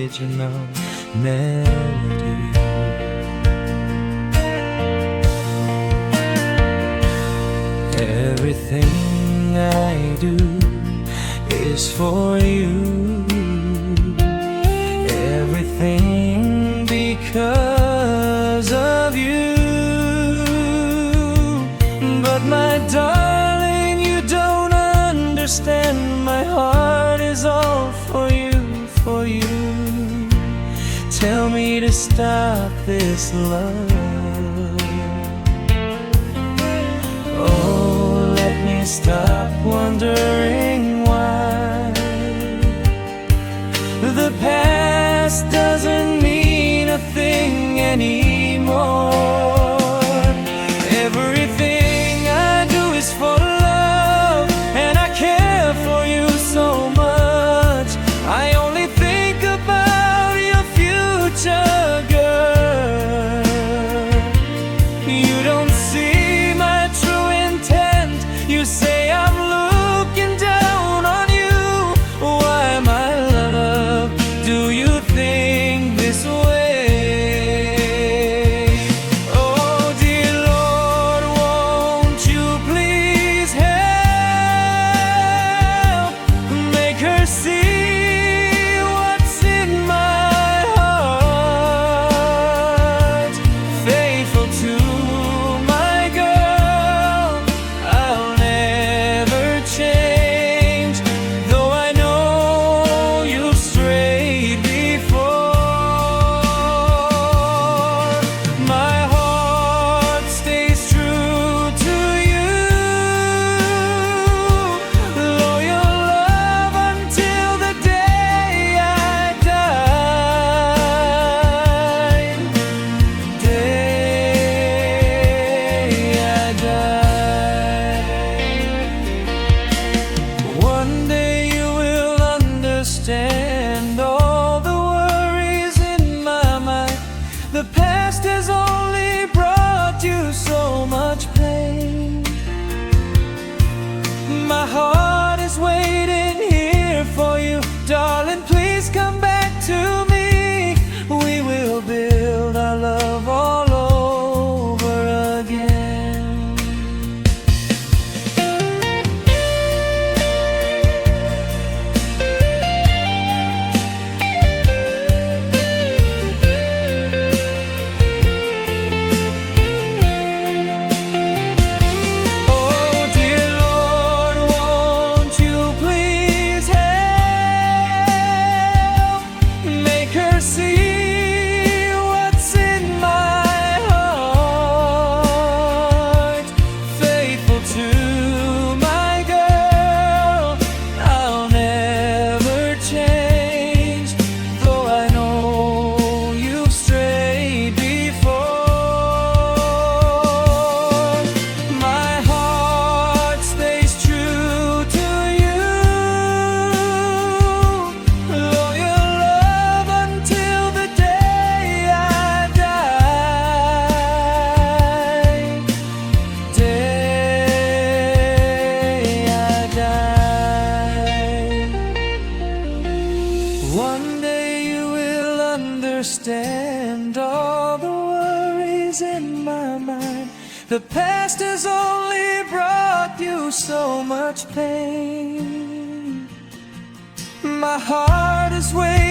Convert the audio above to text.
original melody. Everything I do is for you. Everything because of you. But my darling, you don't understand. My heart is all for you, for you. Tell me to stop this love. Oh, let me stop wondering why. The past doesn't mean a thing anymore. Everything I do is for love, and I care for you so much. I only think about your future, girl. You don't see my true intent. You say I'm looking down on you. Why, my love, do you think this way? And all the worries in my mind. The past has only brought you so much pain. My heart is waiting here for you. Darling, please come back to me. We will build our love all over again. One day you will understand all the worries in my mind. The past has only brought you so much pain. My heart is waiting.